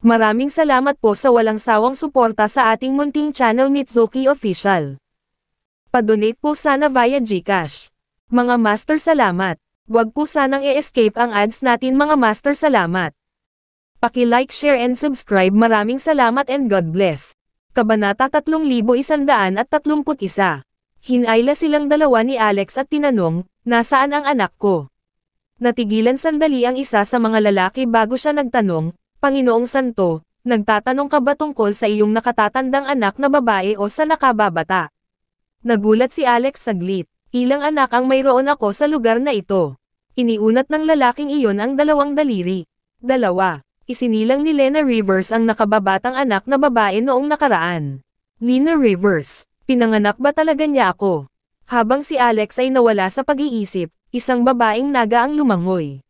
Maraming salamat po sa walang sawang suporta sa ating munting channel Mitsuki Official. Pa-donate po sana via GCash. Mga master salamat. Huwag po sanang i-escape ang ads natin mga master salamat. Paki-like, share and subscribe. Maraming salamat and God bless. Kabanata 3131. Hinayla silang dalawa ni Alex at tinanong, nasaan ang anak ko? Natigilan sandali ang isa sa mga lalaki bago siya nagtanong, Panginoong Santo, nagtatanong ka ba tungkol sa iyong nakatatandang anak na babae o sa nakababata? Nagulat si Alex saglit. Ilang anak ang mayroon ako sa lugar na ito. Iniunat ng lalaking iyon ang dalawang daliri. 2. Isinilang ni Lena Rivers ang nakababatang anak na babae noong nakaraan. Lena Rivers, pinanganak ba talaga niya ako? Habang si Alex ay nawala sa pag-iisip, isang babaeng naga ang lumangoy.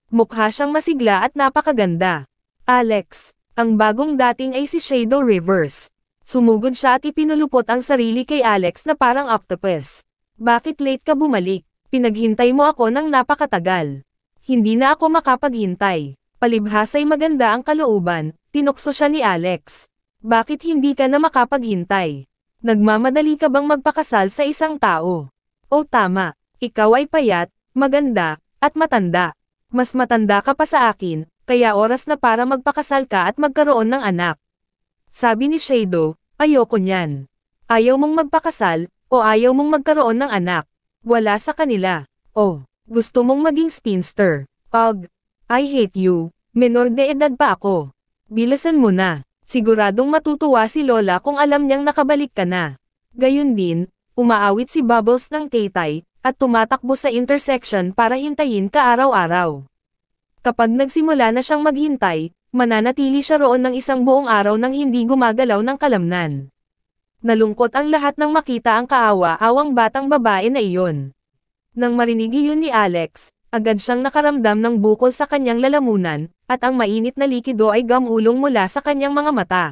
Mukha siyang masigla at napakaganda. Alex, ang bagong dating ay si Shadow Rivers. Sumugod siya at ipinulupot ang sarili kay Alex na parang octopus. Bakit late ka bumalik? Pinaghintay mo ako ng napakatagal. Hindi na ako makapaghintay. Palibhasa'y maganda ang kalooban, tinukso siya ni Alex. Bakit hindi ka na makapaghintay? Nagmamadali ka bang magpakasal sa isang tao? O tama, ikaw ay payat, maganda, at matanda. Mas matanda ka pa sa akin, kaya oras na para magpakasal ka at magkaroon ng anak. Sabi ni Shadow, ayoko niyan. Ayaw mong magpakasal, o ayaw mong magkaroon ng anak. Wala sa kanila. O, gusto mong maging spinster. Ugh, I hate you. Menor de edad pa ako. Bilisan mo na. Siguradong matutuwa si Lola kung alam niyang nakabalik ka na. Gayun din, umaawit si Bubbles ng taytay, at tumatakbo sa intersection para hintayin ka araw-araw. Kapag nagsimula na siyang maghintay, mananatili siya roon ng isang buong araw nang hindi gumagalaw ng kalamnan. Nalungkot ang lahat nang makita ang kaawa-awang batang babae na iyon. Nang marinig iyon ni Alex, agad siyang nakaramdam ng bukol sa kanyang lalamunan, at ang mainit na likido ay gamulong mula sa kanyang mga mata.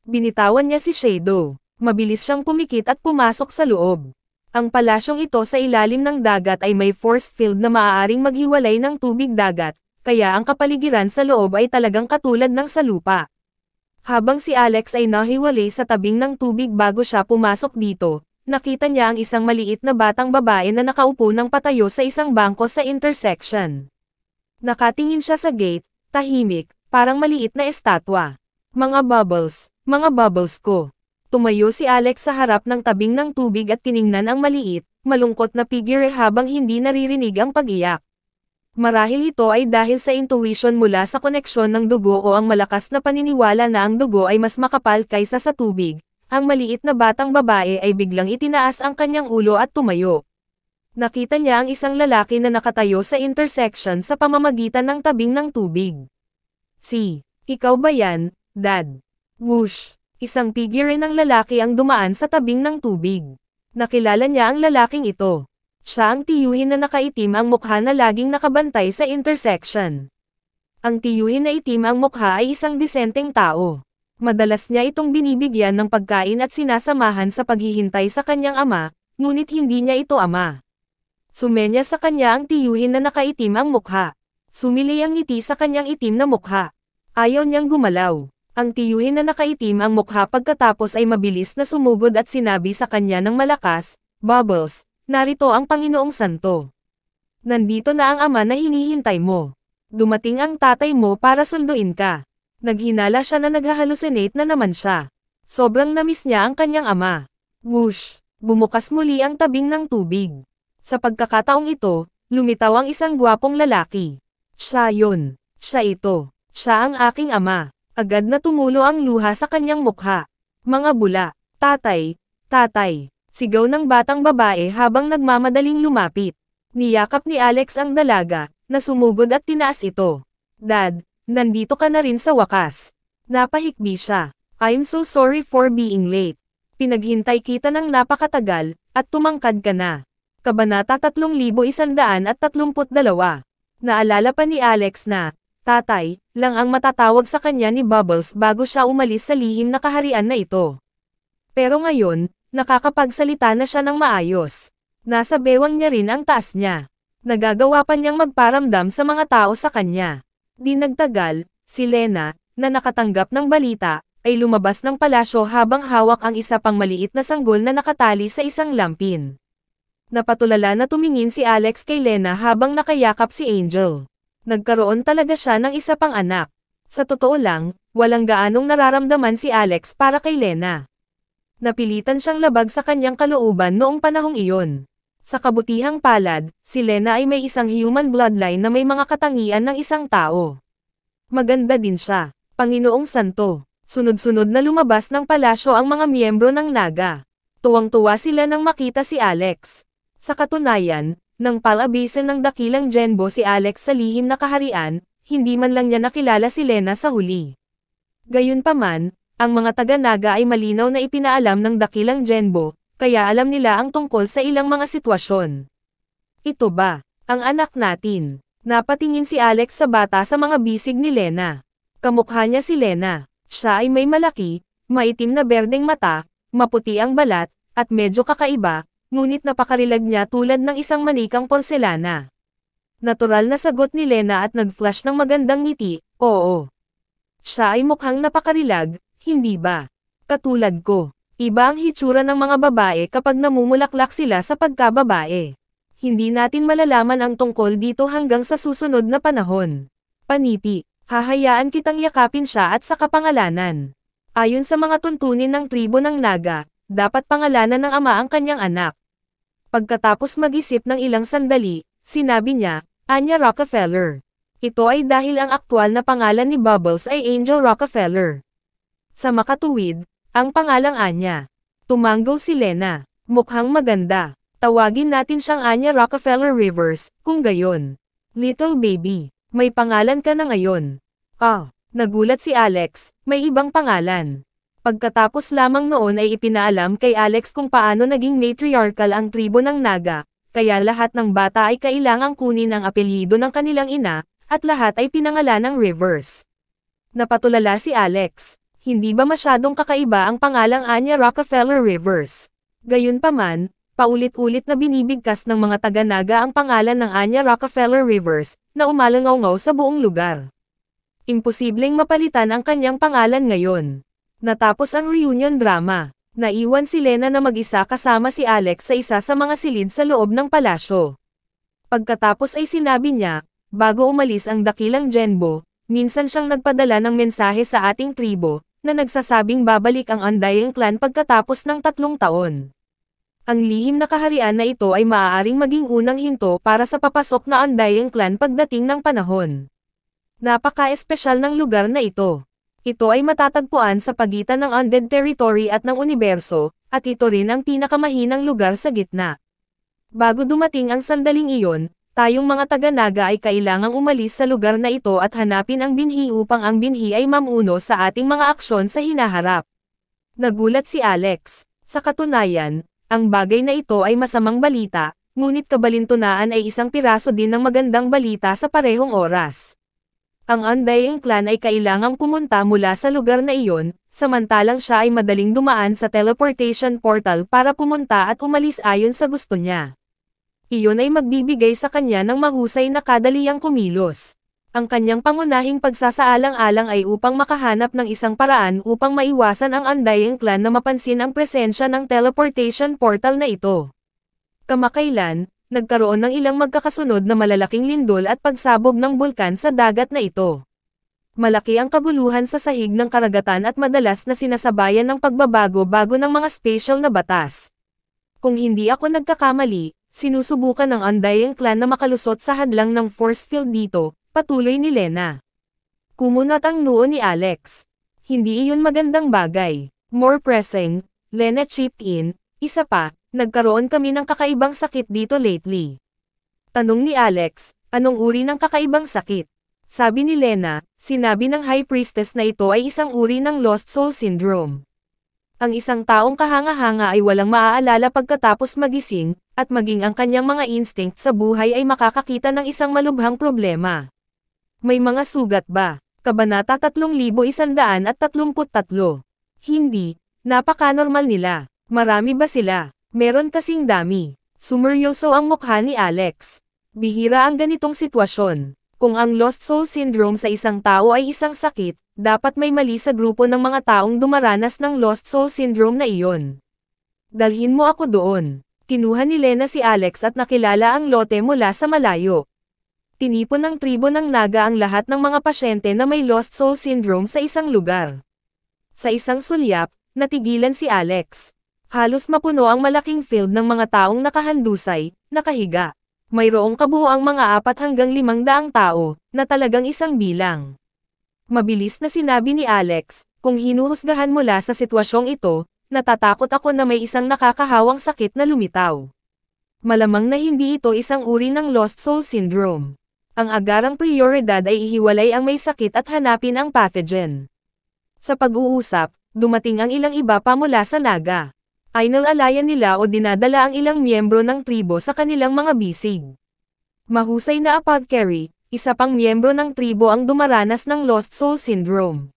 Binitawan niya si Shadow. Mabilis siyang pumikit at pumasok sa loob. Ang palasyong ito sa ilalim ng dagat ay may force field na maaaring maghiwalay ng tubig dagat, kaya ang kapaligiran sa loob ay talagang katulad ng sa lupa. Habang si Alex ay nahiwalay sa tabing ng tubig bago siya pumasok dito, nakita niya ang isang maliit na batang babae na nakaupo ng patayo sa isang bangko sa intersection. Nakatingin siya sa gate, tahimik, parang maliit na estatwa. Mga bubbles ko. Tumayo si Alex sa harap ng tabing ng tubig at tiningnan ang maliit, malungkot na figure habang hindi naririnig ang pag-iyak. Marahil ito ay dahil sa intuition mula sa koneksyon ng dugo o ang malakas na paniniwala na ang dugo ay mas makapal kaysa sa tubig. Ang maliit na batang babae ay biglang itinaas ang kanyang ulo at tumayo. Nakita niya ang isang lalaki na nakatayo sa intersection sa pamamagitan ng tabing ng tubig. Ikaw ba yan, Dad? Whoosh! Isang figure ng lalaki ang dumaan sa tabing ng tubig. Nakilala niya ang lalaking ito. Siya ang tiyuhin na nakaitim ang mukha na laging nakabantay sa intersection. Ang tiyuhin na itim ang mukha ay isang disenteng tao. Madalas niya itong binibigyan ng pagkain at sinasamahan sa paghihintay sa kanyang ama, ngunit hindi niya ito ama. Sumenya sa kanya ang tiyuhin na nakaitim ang mukha. Sumili ang ngiti sa kanyang itim na mukha. Ayaw niyang gumalaw. Ang tiyuhin na nakaitim ang mukha pagkatapos ay mabilis na sumugod at sinabi sa kanya ng malakas, Bubbles, narito ang Panginoong Santo. Nandito na ang ama na hinihintay mo. Dumating ang tatay mo para sunduin ka. Naghinala siya na naghahalusinate na naman siya. Sobrang namiss niya ang kanyang ama. Whoosh! Bumukas muli ang tabing ng tubig. Sa pagkakataong ito, lumitaw ang isang gwapong lalaki. Siya yun. Siya ito. Siya ang aking ama. Agad na tumulo ang luha sa kanyang mukha. Mga bula. Tatay. Tatay. Sigaw ng batang babae habang nagmamadaling lumapit. Niyakap ni Alex ang dalaga, na sumugod at tinaas ito. Dad, nandito ka na rin sa wakas. Napahikbi siya. I'm so sorry for being late. Pinaghintay kita ng napakatagal, at tumangkad ka na. Kabanata 3132. Naalala pa ni Alex na, tatay, lang ang matatawag sa kanya ni Bubbles bago siya umalis sa lihim na kaharian na ito. Pero ngayon, nakakapagsalita na siya ng maayos. Nasa bewang niya rin ang taas niya. Nagagawa pa niyang magparamdam sa mga tao sa kanya. Di nagtagal, si Lena, na nakatanggap ng balita, ay lumabas ng palasyo habang hawak ang isa pang maliit na sanggol na nakatali sa isang lampin. Napatulala na tumingin si Alex kay Lena habang nakayakap si Angel. Nagkaroon talaga siya ng isa pang anak. Sa totoo lang, walang gaanong nararamdaman si Alex para kay Lena. Napilitan siyang labag sa kanyang kalooban noong panahong iyon. Sa kabutihang palad, si Lena ay may isang human bloodline na may mga katangian ng isang tao. Maganda din siya, Panginoong Santo. Sunod-sunod na lumabas ng palasyo ang mga miyembro ng Naga. Tuwang-tuwa sila nang makita si Alex. Sa katunayan, nang palabisan ng dakilang Genbo si Alex sa lihim na kaharian, hindi man lang niya nakilala si Lena sa huli. Gayunpaman, ang mga taga-Naga ay malinaw na ipinaalam ng dakilang Genbo, kaya alam nila ang tungkol sa ilang mga sitwasyon. Ito ba, ang anak natin? Napatingin si Alex sa bata sa mga bisig ni Lena. Kamukha niya si Lena. Siya ay may malaki, maitim na berdeng mata, maputi ang balat, at medyo kakaiba, ngunit napakarilag niya tulad ng isang manikang porselana. Natural na sagot ni Lena at nag-flash ng magandang ngiti, oo. Siya ay mukhang napakarilag, hindi ba? Katulad ko. Iba ang hitsura ng mga babae kapag namumulaklak sila sa pagkababae. Hindi natin malalaman ang tungkol dito hanggang sa susunod na panahon. Panipi. Hahayaan kitang yakapin siya at sa kapangalanan. Ayon sa mga tuntunin ng tribo ng Naga, dapat pangalanan ng ama ang kanyang anak. Pagkatapos mag-isip ng ilang sandali, sinabi niya, Anya Rockefeller. Ito ay dahil ang aktwal na pangalan ni Bubbles ay Angel Rockefeller. Sa makatuwid, ang pangalang Anya. Tumanggo si Lena. Mukhang maganda. Tawagin natin siyang Anya Rockefeller Rivers, kung gayon. Little baby. May pangalan ka na ngayon. Nagulat si Alex, may ibang pangalan. Pagkatapos lamang noon ay ipinaalam kay Alex kung paano naging matriarchal ang tribo ng Naga, kaya lahat ng bata ay kailangang kunin ang apelyido ng kanilang ina, at lahat ay pinangalan ng Rivers. Napatulala si Alex, hindi ba masyadong kakaiba ang pangalang Anya Rockefeller Rivers? Gayunpaman, paulit-ulit na binibigkas ng mga taga-Naga ang pangalan ng Anya Rockefeller Rivers, na umalangaw-ngaw sa buong lugar. Imposibleng mapalitan ang kanyang pangalan ngayon. Natapos ang reunion drama. Naiwan si Lena na mag-isa kasama si Alex sa isa sa mga silid sa loob ng palasyo. Pagkatapos ay sinabi niya, bago umalis ang dakilang Genbo, minsan siyang nagpadala ng mensahe sa ating tribo, na nagsasabing babalik ang Undying Clan pagkatapos ng 3 taon. Ang lihim na kaharian na ito ay maaaring maging unang hinto para sa papasok na Undying Clan pagdating ng panahon. Napaka-espesyal ng lugar na ito. Ito ay matatagpuan sa pagitan ng Undead Territory at ng Universo, at ito rin ang pinakamahinang lugar sa gitna. Bago dumating ang sandaling iyon, tayong mga taga-Naga ay kailangang umalis sa lugar na ito at hanapin ang binhi upang ang binhi ay mamuno sa ating mga aksyon sa hinaharap. Nagulat si Alex. Sa katunayan, ang bagay na ito ay masamang balita, ngunit kabalintunaan ay isang piraso din ng magandang balita sa parehong oras. Ang Undying Clan ay kailangang pumunta mula sa lugar na iyon, samantalang siya ay madaling dumaan sa teleportation portal para pumunta at umalis ayon sa gusto niya. Iyon ay magbibigay sa kanya ng mahusay na kadaliyang kumilos. Ang kanyang pangunahing pagsasaalang-alang ay upang makahanap ng isang paraan upang maiwasan ang Undying Clan na mapansin ang presensya ng teleportation portal na ito. Kamakailan, nagkaroon ng ilang magkakasunod na malalaking lindol at pagsabog ng bulkan sa dagat na ito. Malaki ang kaguluhan sa sahig ng karagatan at madalas na sinasabayan ng pagbabago-bago ng mga spatial na batas. Kung hindi ako nagkakamali, sinusubukan ng Undying Clan na makalusot sa hadlang ng force field dito, patuloy ni Lena. Kumunat ang noo ni Alex. Hindi iyon magandang bagay. More pressing, Lena chipped in, isa pa, nagkaroon kami ng kakaibang sakit dito lately. Tanong ni Alex, anong uri ng kakaibang sakit? Sabi ni Lena, sinabi ng High Priestess na ito ay isang uri ng Lost Soul Syndrome. Ang isang taong kahanga-hanga ay walang maaalala pagkatapos magising, at maging ang kanyang mga instinct sa buhay ay makakakita ng isang malubhang problema. May mga sugat ba? Kabanata 3133. Hindi. Napaka-normal nila. Marami ba sila? Meron kasing dami. Sumeryoso ang mukha ni Alex. Bihira ang ganitong sitwasyon. Kung ang Lost Soul Syndrome sa isang tao ay isang sakit, dapat may mali sa grupo ng mga taong dumaranas ng Lost Soul Syndrome na iyon. Dalhin mo ako doon. Kinuha ni Lena si Alex at nakilala ang lote mula sa malayo. Tinipon ng tribo ng Naga ang lahat ng mga pasyente na may Lost Soul Syndrome sa isang lugar. Sa isang sulyap, natigilan si Alex. Halos mapuno ang malaking field ng mga taong nakahandusay, nakahiga. Mayroong kabuoang mga 4 hanggang 500 tao, na talagang isang bilang. Mabilis na sinabi ni Alex, kung hinuhusgahan mula sa sitwasyong ito, natatakot ako na may isang nakakahawang sakit na lumitaw. Malamang na hindi ito isang uri ng Lost Soul Syndrome. Ang agarang prioridad ay ihiwalay ang may sakit at hanapin ang pathogen. Sa pag-uusap, dumating ang ilang iba pa mula sa Naga. Inalalayan nila o dinadala ang ilang miyembro ng tribo sa kanilang mga bisig. Mahusay na apothecary, isa pang miyembro ng tribo ang dumaranas ng Lost Soul Syndrome.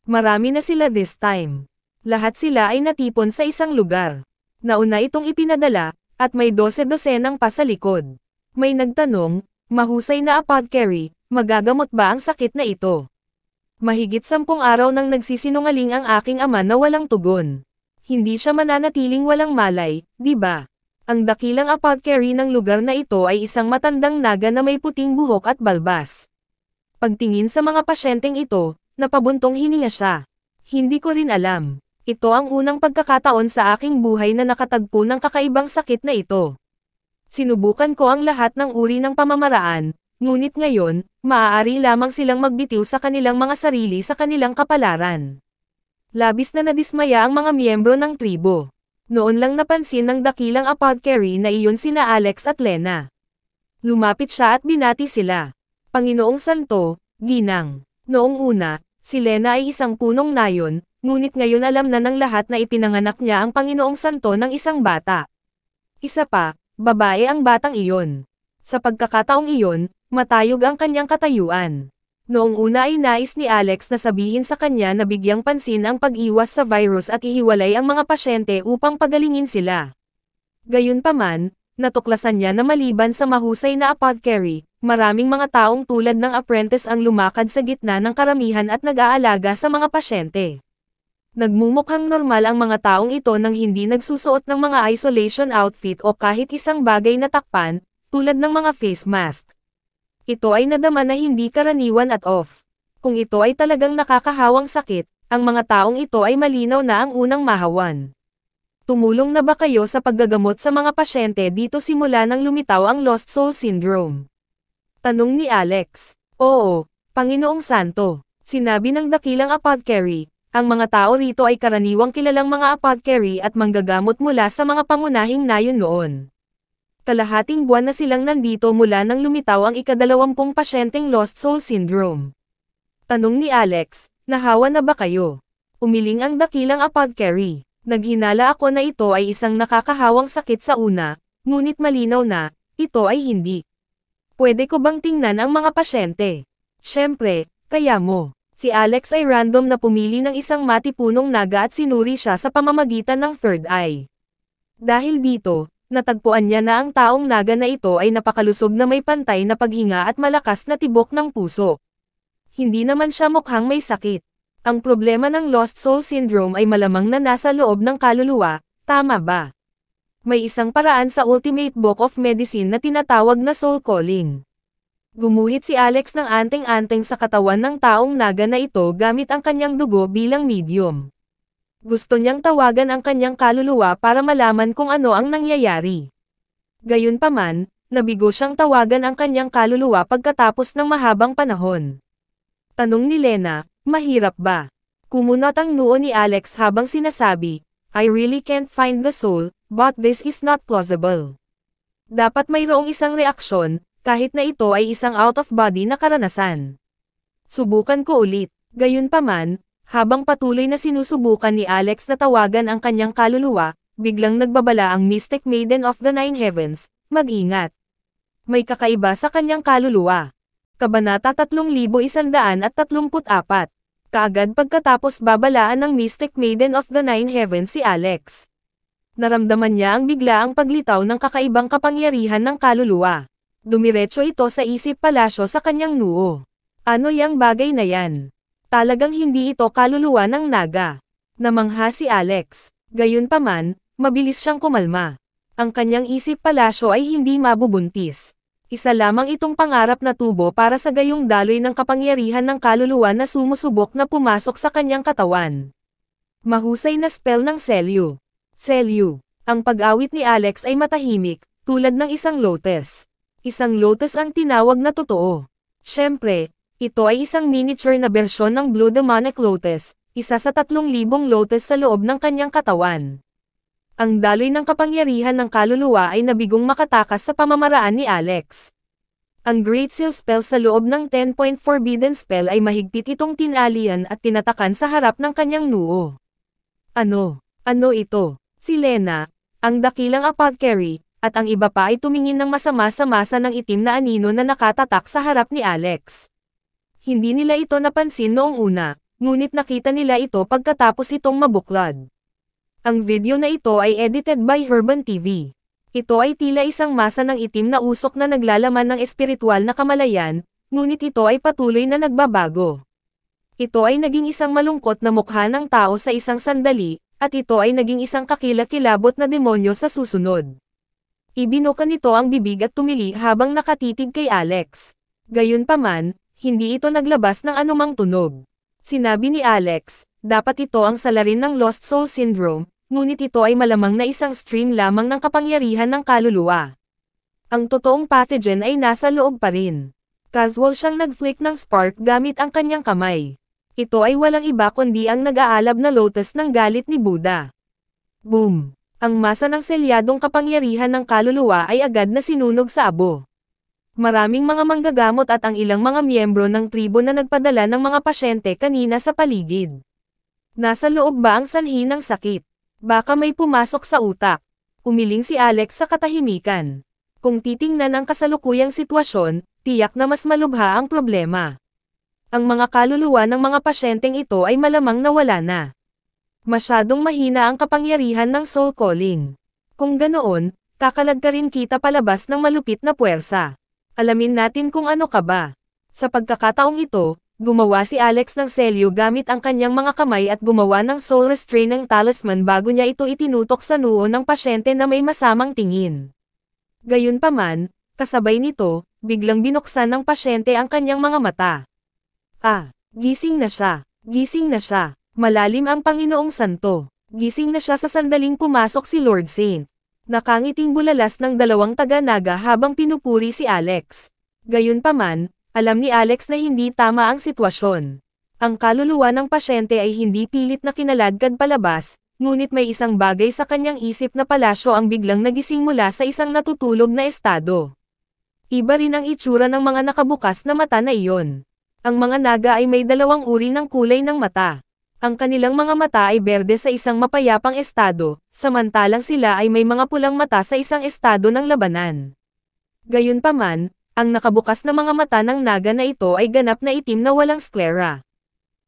Marami na sila this time. Lahat sila ay natipon sa isang lugar. Nauna itong ipinadala, at may 12-dosenang pa sa likod. May nagtanong, mahusay na apothecary, magagamot ba ang sakit na ito? Mahigit 10 araw nang nagsisinungaling ang aking ama na walang tugon. Hindi siya mananatiling walang malay, di ba? Ang dakilang apothecary ng lugar na ito ay isang matandang Naga na may puting buhok at balbas. Pagtingin sa mga pasyenteng ito, napabuntong hininga siya. Hindi ko rin alam. Ito ang unang pagkakataon sa aking buhay na nakatagpo ng kakaibang sakit na ito. Sinubukan ko ang lahat ng uri ng pamamaraan, ngunit ngayon, maaari lamang silang magbitiw sa kanilang mga sarili sa kanilang kapalaran. Labis na nadismaya ang mga miyembro ng tribo. Noon lang napansin ng dakilang apothecary na iyon sina Alex at Lena. Lumapit siya at binati sila. Panginoong Santo, Ginang. Noong una, si Lena ay isang punong nayon, ngunit ngayon alam na ng lahat na ipinanganak niya ang Panginoong Santo ng isang bata. Isa pa, babae ang batang iyon. Sa pagkakataong iyon, matayog ang kanyang katayuan. Noong una ay nais ni Alex na sabihin sa kanya na bigyang pansin ang pag-iwas sa virus at ihiwalay ang mga pasyente upang pagalingin sila. Gayunpaman, natuklasan niya na maliban sa mahusay na apothecary, maraming mga taong tulad ng apprentice ang lumakad sa gitna ng karamihan at nag-aalaga sa mga pasyente. Nagmumukhang normal ang mga taong ito nang hindi nagsusuot ng mga isolation outfit o kahit isang bagay na takpan, tulad ng mga face mask. Ito ay nadama na hindi karaniwan at off. Kung ito ay talagang nakakahawang sakit, ang mga taong ito ay malinaw na ang unang mahawan. Tumulong na ba kayo sa paggagamot sa mga pasyente dito simula nang lumitaw ang Lost Soul Syndrome? Tanong ni Alex. Oo, Panginoong Santo. Sinabi ng dakilang apothecary, ang mga tao rito ay karaniwang kilalang mga apothecary at manggagamot mula sa mga pangunahing nayon noon. Kalahating buwan na silang nandito mula nang lumitaw ang ika-20 pasyenteng Lost Soul Syndrome. Tanong ni Alex, nahawa na ba kayo? Umiling ang dakilang apothecary. Naghinala ako na ito ay isang nakakahawang sakit sa una, ngunit malinaw na, ito ay hindi. Pwede ko bang tingnan ang mga pasyente? Siyempre, kaya mo. Si Alex ay random na pumili ng isang matipunong Naga at sinuri siya sa pamamagitan ng third eye. Dahil dito, natagpuan niya na ang taong Naga na ito ay napakalusog na may pantay na paghinga at malakas na tibok ng puso. Hindi naman siya mukhang may sakit. Ang problema ng Lost Soul Syndrome ay malamang na nasa loob ng kaluluwa, tama ba? May isang paraan sa Ultimate Book of Medicine na tinatawag na soul calling. Gumuhit si Alex ng anteng-anteng sa katawan ng taong Naga na ito gamit ang kanyang dugo bilang medium. Gusto niyang tawagan ang kanyang kaluluwa para malaman kung ano ang nangyayari. Gayunpaman, nabigo siyang tawagan ang kanyang kaluluwa pagkatapos ng mahabang panahon. Tanong ni Lena, mahirap ba? Kumunot ang noo ni Alex habang sinasabi, I really can't find the soul, but this is not plausible. Dapat mayroong isang reaksyon, kahit na ito ay isang out-of-body na karanasan. Subukan ko ulit. Gayunpaman, habang patuloy na sinusubukan ni Alex na tawagan ang kanyang kaluluwa, biglang nagbabala ang Mystic Maiden of the Nine Heavens, mag-ingat. May kakaiba sa kanyang kaluluwa. Kabanata 3134. Kaagad pagkatapos babalaan ng Mystic Maiden of the Nine Heavens si Alex. Naramdaman niya ang biglaang paglitaw ng kakaibang kapangyarihan ng kaluluwa. Dumiretso ito sa isip palasyo sa kanyang noo. Ano yang bagay na yan? Talagang hindi ito kaluluwa ng naga. Namangha si Alex. Gayunpaman, mabilis siyang kumalma. Ang kanyang isip palasyo ay hindi mabubuntis. Isa lamang itong pangarap na tubo para sa gayong daloy ng kapangyarihan ng kaluluwa na sumusubok na pumasok sa kanyang katawan. Mahusay na spell ng Selyu. Selyu. Ang pag-awit ni Alex ay matahimik, tulad ng isang lotus. Isang lotus ang tinawag na totoo. Siyempre, ito ay isang miniature na bersyon ng Blue Demonic Lotus, isa sa 3,000 lotus sa loob ng kanyang katawan. Ang daloy ng kapangyarihan ng kaluluwa ay nabigong makatakas sa pamamaraan ni Alex. Ang Great Seal spell sa loob ng 10-point forbidden spell ay mahigpit itong tinalian at tinatakan sa harap ng kanyang noo. Ano? Ano ito? Si Lena, ang dakilang apothecary, at ang iba pa ay tumingin ng masama sa masa ng itim na anino na nakatatak sa harap ni Alex. Hindi nila ito napansin noong una, ngunit nakita nila ito pagkatapos itong mabuklad. Ang video na ito ay edited by Herban TV. Ito ay tila isang masa ng itim na usok na naglalaman ng espiritual na kamalayan, ngunit ito ay patuloy na nagbabago. Ito ay naging isang malungkot na mukha ng tao sa isang sandali, at ito ay naging isang kakilakilabot na demonyo sa susunod. Ibinuka nito ang bibig at tumili habang nakatitig kay Alex. Gayunpaman, hindi ito naglabas ng anumang tunog. Sinabi ni Alex, dapat ito ang salarin ng Lost Soul Syndrome, ngunit ito ay malamang na isang stream lamang ng kapangyarihan ng kaluluwa. Ang totoong pathogen ay nasa loob pa rin. Casual siyang nag-flick ng spark gamit ang kanyang kamay. Ito ay walang iba kundi ang nag-aalab na lotus ng galit ni Buddha. Boom! Ang masa ng selyadong kapangyarihan ng kaluluwa ay agad na sinunog sa abo. Maraming mga manggagamot at ang ilang mga miyembro ng tribo na nagpadala ng mga pasyente kanina sa paligid. Nasa loob ba ang sanhi ng sakit? Baka may pumasok sa utak. Umiling si Alex sa katahimikan. Kung titingnan ang kasalukuyang sitwasyon, tiyak na mas malubha ang problema. Ang mga kaluluwa ng mga pasyenteng ito ay malamang nawala na. Masyadong mahina ang kapangyarihan ng soul calling. Kung ganoon, kakalad ka rin kita palabas ng malupit na puwersa. Alamin natin kung ano ka ba. Sa pagkakataong ito, gumawa si Alex ng selyo gamit ang kanyang mga kamay at gumawa ng soul restraining talisman bago niya ito itinutok sa noo ng pasyente na may masamang tingin. Gayunpaman, kasabay nito, biglang binuksan ng pasyente ang kanyang mga mata. Gising na siya. Gising na siya. Malalim ang Panginoong Santo. Gising na siya sa sandaling pumasok si Lord Saint. Nakangiting bulalas ng dalawang taga-naga habang pinupuri si Alex. Gayunpaman, alam ni Alex na hindi tama ang sitwasyon. Ang kaluluwa ng pasyente ay hindi pilit na kinaladkad palabas, ngunit may isang bagay sa kanyang isip na palasyo ang biglang nagising mula sa isang natutulog na estado. Iba rin ang itsura ng mga nakabukas na mata na iyon. Ang mga naga ay may dalawang uri ng kulay ng mata. Ang kanilang mga mata ay berde sa isang mapayapang estado, samantalang sila ay may mga pulang mata sa isang estado ng labanan. Gayunpaman, ang nakabukas na mga mata ng naga na ito ay ganap na itim na walang sklera.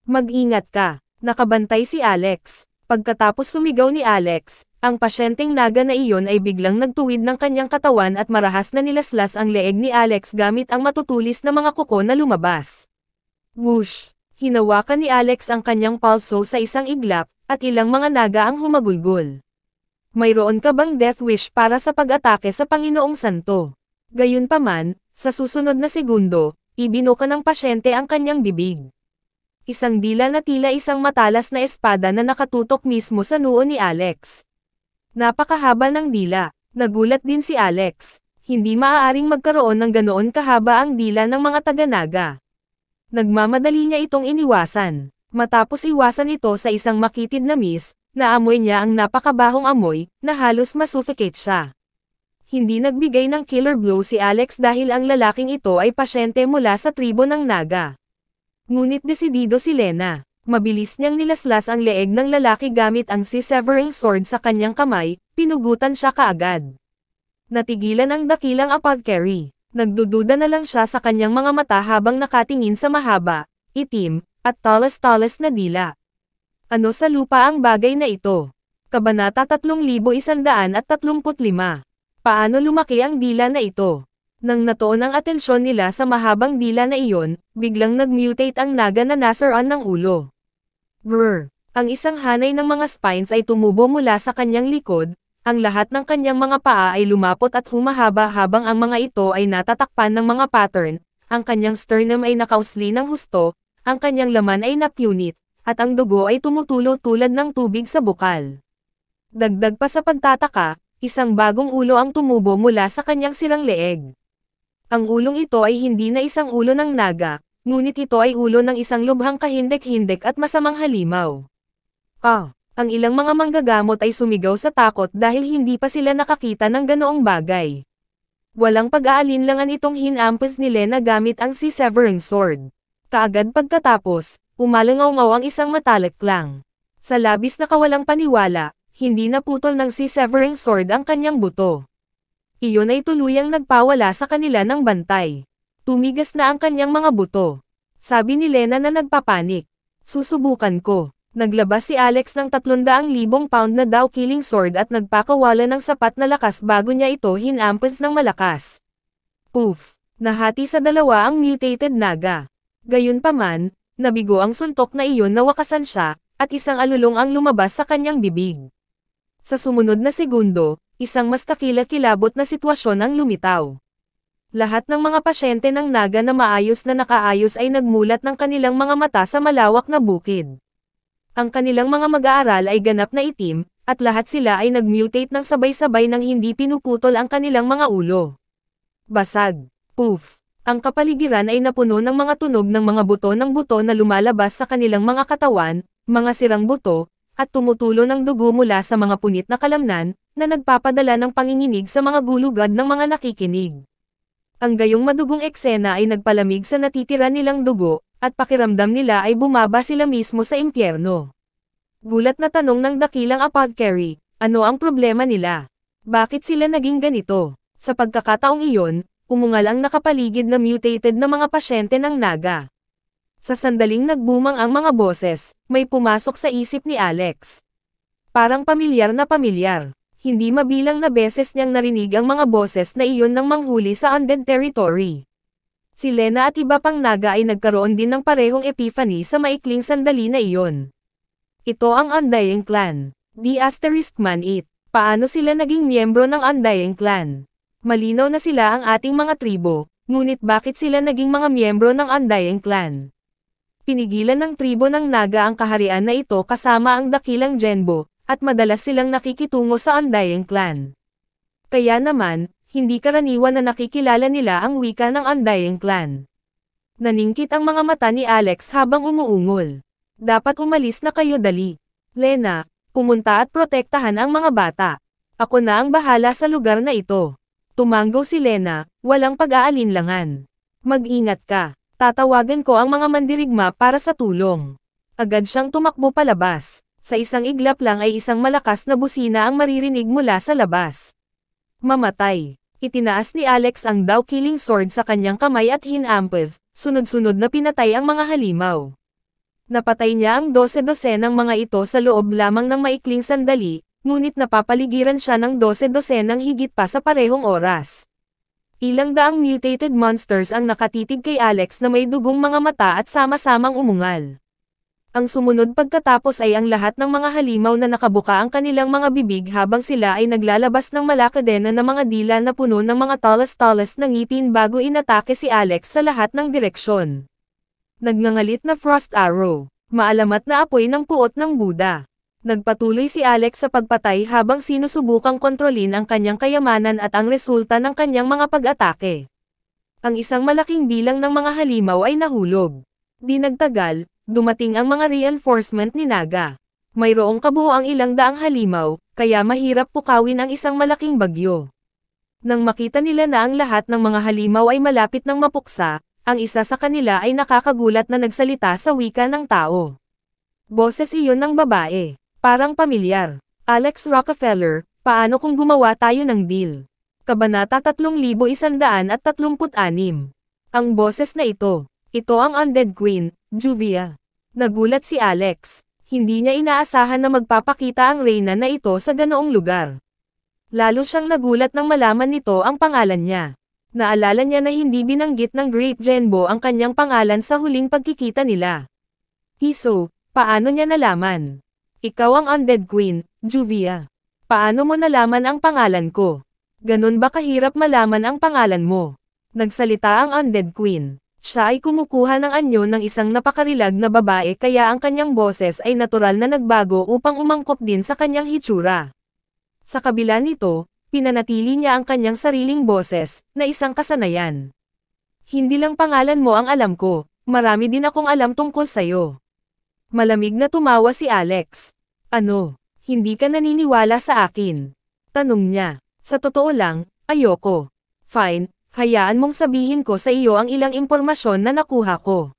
Mag-ingat ka, nakabantay si Alex. Pagkatapos sumigaw ni Alex, ang pasyenteng naga na iyon ay biglang nagtuwid ng kanyang katawan at marahas na nilaslas ang leeg ni Alex gamit ang matutulis na mga kuko na lumabas. Whoosh! Hinawakan ni Alex ang kanyang palso sa isang iglap, at ilang mga naga ang humagulgol. Mayroon ka bang death wish para sa pag-atake sa Panginoong Santo? Gayunpaman, sa susunod na segundo, ibinuka ng pasyente ang kanyang bibig. Isang dila na tila isang matalas na espada na nakatutok mismo sa noo ni Alex. Napakahaba ng dila. Nagulat din si Alex. Hindi maaaring magkaroon ng ganoon kahaba ang dila ng mga taga-naga. Nagmamadali niya itong iniwasan. Matapos iwasan ito sa isang makitid na miss, naamoy niya ang napakabahong amoy, na halos masuffocate siya. Hindi nagbigay ng killer blow si Alex dahil ang lalaking ito ay pasyente mula sa tribo ng naga. Ngunit desidido si Lena. Mabilis niyang nilaslas ang leeg ng lalaki gamit ang severing sword sa kanyang kamay, pinugutan siya kaagad. Natigilan ang dakilang apothecary. Nagdududa na lang siya sa kanyang mga mata habang nakatingin sa mahaba, itim, at talas-talas na dila. Ano sa lupa ang bagay na ito? Kabanata 3135. Paano lumaki ang dila na ito? Nang natuon ang atensyon nila sa mahabang dila na iyon, biglang nag-mutate ang naga na nasaran ng ulo. Brr! Ang isang hanay ng mga spines ay tumubo mula sa kanyang likod, ang lahat ng kanyang mga paa ay lumapot at humahaba habang ang mga ito ay natatakpan ng mga pattern, ang kanyang sternum ay nakausli ng husto, ang kanyang laman ay napunit, at ang dugo ay tumutulo tulad ng tubig sa bukal. Dagdag pa sa pagtataka, isang bagong ulo ang tumubo mula sa kanyang sirang leeg. Ang ulong ito ay hindi na isang ulo ng naga, ngunit ito ay ulo ng isang lubhang kahindek-hindek at masamang halimaw. Ang ilang mga manggagamot ay sumigaw sa takot dahil hindi pa sila nakakita ng ganoong bagay. Walang pag-aalinlangan itong hinampas ni Lena gamit ang severing sword. Kaagad pagkatapos, umalangaw-ngaw ang isang metallic clang. Sa labis na kawalang paniwala, hindi naputol ng severing sword ang kanyang buto. Iyon ay tuluyang nagpawala sa kanila ng bantay. Tumigas na ang kanyang mga buto. Sabi ni Lena na nagpapanik. Susubukan ko. Naglabas si Alex ng 300,000 pound na Dao Killing Sword at nagpakawala ng sapat na lakas bago niya ito hinampas ng malakas. Poof! Nahati sa dalawa ang mutated naga. Gayunpaman, nabigo ang suntok na iyon na wakasan siya, at isang alulong ang lumabas sa kanyang bibig. Sa sumunod na segundo, isang mas kakilakilabot na sitwasyon ang lumitaw. Lahat ng mga pasyente ng naga na maayos na nakaayos ay nagmulat ng kanilang mga mata sa malawak na bukid. Ang kanilang mga mag-aaral ay ganap na itim, at lahat sila ay nag-mutate ng sabay-sabay nang hindi pinuputol ang kanilang mga ulo. Basag. Poof. Ang kapaligiran ay napuno ng mga tunog ng mga buto na lumalabas sa kanilang mga katawan, mga sirang buto, at tumutulo ng dugo mula sa mga punit na kalamnan, na nagpapadala ng panginginig sa mga gulugad ng mga nakikinig. Ang gayong madugong eksena ay nagpalamig sa natitira nilang dugo, at pakiramdam nila ay bumaba sila mismo sa impyerno. Gulat na tanong ng dakilang apothecary, ano ang problema nila? Bakit sila naging ganito? Sa pagkakataong iyon, umungal ang nakapaligid na mutated na mga pasyente ng naga. Sa sandaling nagbumang ang mga boses, may pumasok sa isip ni Alex. Parang pamilyar na pamilyar. Hindi mabilang na beses niyang narinig ang mga boses na iyon ng manghuli sa undead territory. Si Lena at iba pang naga ay nagkaroon din ng parehong epiphany sa maikling sandali na iyon. Ito ang Undying Clan. ****. Paano sila naging miyembro ng Undying Clan? Malinaw na sila ang ating mga tribo, ngunit bakit sila naging mga miyembro ng Undying Clan? Pinigilan ng tribo ng naga ang kaharian na ito kasama ang dakilang Genbo, at madalas silang nakikitungo sa Undying Clan. Kaya naman, hindi karaniwan na nakikilala nila ang wika ng Undying Clan. Naningkit ang mga mata ni Alex habang umuungol. Dapat umalis na kayo dali. Lena, pumunta at protektahan ang mga bata. Ako na ang bahala sa lugar na ito. Tumanggo si Lena, walang pag-aalinlangan. Mag-ingat ka. Tatawagan ko ang mga mandirigma para sa tulong. Agad siyang tumakbo palabas. Sa isang iglap lang ay isang malakas na busina ang maririnig mula sa labas. Mamatay. Itinaas ni Alex ang Dao Killing Sword sa kanyang kamay at hinampas, sunod-sunod na pinatay ang mga halimaw. Napatay niya ang 12 ng mga ito sa loob lamang ng maikling sandali, ngunit napapaligiran siya ng 12 ng higit pa sa parehong oras. Ilang daang mutated monsters ang nakatitig kay Alex na may dugong mga mata at sama-samang umungal. Ang sumunod pagkatapos ay ang lahat ng mga halimaw na nakabuka ang kanilang mga bibig habang sila ay naglalabas ng malakadena na mga dila na puno ng mga talas-talas na ngipin bago inatake si Alex sa lahat ng direksyon. Nagngangalit na Frost Arrow, maalamat na apoy ng puot ng Buddha. Nagpatuloy si Alex sa pagpatay habang sinusubukang kontrolin ang kanyang kayamanan at ang resulta ng kanyang mga pag-atake. Ang isang malaking bilang ng mga halimaw ay nahulog. Di nagtagal, dumating ang mga reinforcement ni Naga. Mayroong kabuoang ilang daang halimaw, kaya mahirap pukawin ang isang malaking bagyo. Nang makita nila na ang lahat ng mga halimaw ay malapit ng mapuksa, ang isa sa kanila ay nakakagulat na nagsalita sa wika ng tao. Boses iyon ng babae. Parang pamilyar. Alex Rockefeller, paano kung gumawa tayo ng deal? Kabanata 3136. Ang boses na ito. Ito ang Undead Queen, Juvia. Nagulat si Alex. Hindi niya inaasahan na magpapakita ang reyna na ito sa ganoong lugar. Lalo siyang nagulat nang malaman nito ang pangalan niya. Naalala niya na hindi binanggit ng Great Genbo ang kanyang pangalan sa huling pagkikita nila. Hiso, paano niya nalaman? Ikaw ang Undead Queen, Juvia. Paano mo nalaman ang pangalan ko? Ganun ba kahirap malaman ang pangalan mo? Nagsalita ang Undead Queen. Siya ay kumukuha ng anyo ng isang napakarilag na babae kaya ang kanyang boses ay natural na nagbago upang umangkop din sa kanyang hitsura. Sa kabila nito, pinanatili niya ang kanyang sariling boses, na isang kasanayan. Hindi lang pangalan mo ang alam ko, marami din akong alam tungkol sa'yo. Malamig na tumawa si Alex. Ano, hindi ka naniniwala sa akin? Tanong niya. Sa totoo lang, ayoko. Fine, hayaan mong sabihin ko sa iyo ang ilang impormasyon na nakuha ko.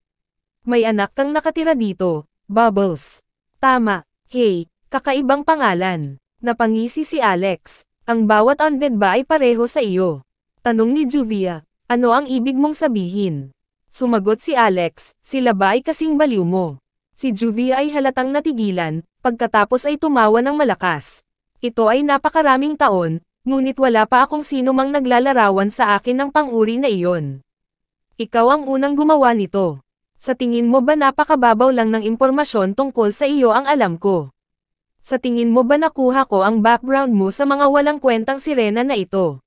May anak kang nakatira dito, Bubbles. Tama, hey, kakaibang pangalan. Napangisi si Alex. Ang bawat undead ba ay pareho sa iyo? Tanong ni Juvia. Ano ang ibig mong sabihin? Sumagot si Alex, sila ba ay kasing baliw mo? Si Juvia ay halatang natigilan, pagkatapos ay tumawa ng malakas. Ito ay napakaraming taon, ngunit wala pa akong sino mang naglalarawan sa akin ng pang-uri na iyon. Ikaw ang unang gumawa nito. Sa tingin mo ba napakababaw lang ng impormasyon tungkol sa iyo ang alam ko? Sa tingin mo ba nakuha ko ang background mo sa mga walang kwentang sirena na ito?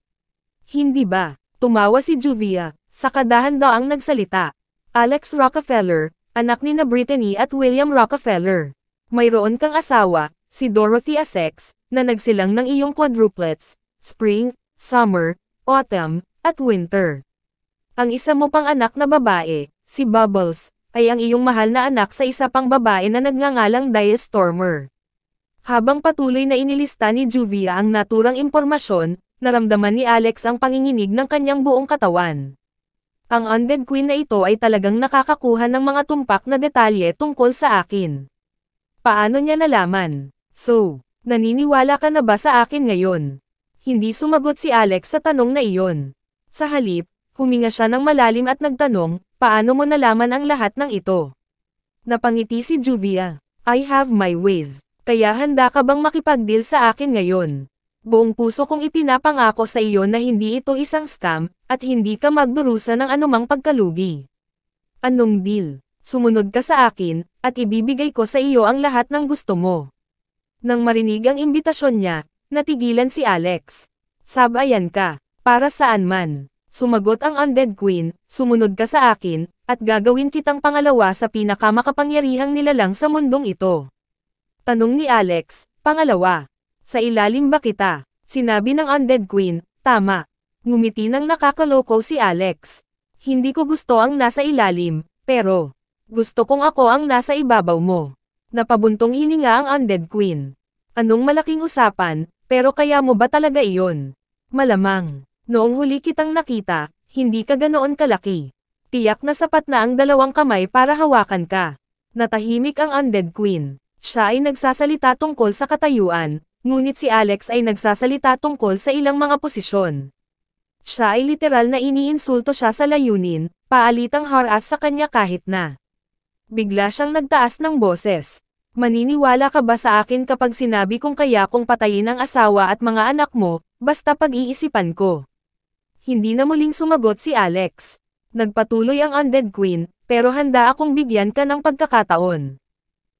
Hindi ba? Tumawa si Juvia, saka dahan-daang nagsalita. Alex Rockefeller, anak ni na Brittany at William Rockefeller. Mayroon kang asawa, si Dorothy Essex, na nagsilang ng iyong quadruplets, Spring, Summer, Autumn, at Winter. Ang isa mo pang anak na babae, si Bubbles, ay ang iyong mahal na anak sa isa pang babae na nagngangalang Dia Stormer. Habang patuloy na inilista ni Juvia ang naturang impormasyon, naramdaman ni Alex ang panginginig ng kanyang buong katawan. Ang Undead Queen na ito ay talagang nakakakuha ng mga tumpak na detalye tungkol sa akin. Paano niya nalaman? So, naniniwala ka na ba sa akin ngayon? Hindi sumagot si Alex sa tanong na iyon. Sa halip, huminga siya ng malalim at nagtanong, paano mo nalaman ang lahat ng ito? Napangiti si Juvia. I have my ways. Kaya handa ka bang makipag-deal sa akin ngayon? Buong puso kong ipinapangako sa iyo na hindi ito isang scam, at hindi ka magdurusa ng anumang pagkalugi. Anong deal? Sumunod ka sa akin, at ibibigay ko sa iyo ang lahat ng gusto mo. Nang marinig ang imbitasyon niya, natigilan si Alex. Sabayan ka, para saan man. Sumagot ang Undead Queen, sumunod ka sa akin, at gagawin kitang pangalawa sa pinakamakapangyarihang nilalang sa mundong ito. Tanong ni Alex, pangalawa. Sa ilalim ba kita? Sinabi ng Undead Queen, tama. Ngumiti ng nakakaloko si Alex. Hindi ko gusto ang nasa ilalim, pero gusto kong ako ang nasa ibabaw mo. Napabuntong hininga ang Undead Queen. Anong malaking usapan, pero kaya mo ba talaga iyon? Malamang, noong huli kitang nakita, hindi ka ganoon kalaki. Tiyak na sapat na ang dalawang kamay para hawakan ka. Natahimik ang Undead Queen. Siya ay nagsasalita tungkol sa katayuan, ngunit si Alex ay nagsasalita tungkol sa ilang mga posisyon. Siya ay literal na iniinsulto siya sa layunin, paalitang haras sa kanya kahit na. Bigla siyang nagtaas ng boses. Maniniwala ka ba sa akin kapag sinabi kong kaya kong patayin ang asawa at mga anak mo, basta pag-iisipan ko? Hindi na muling sumagot si Alex. Nagpatuloy ang Undead Queen, pero handa akong bigyan ka ng pagkakataon.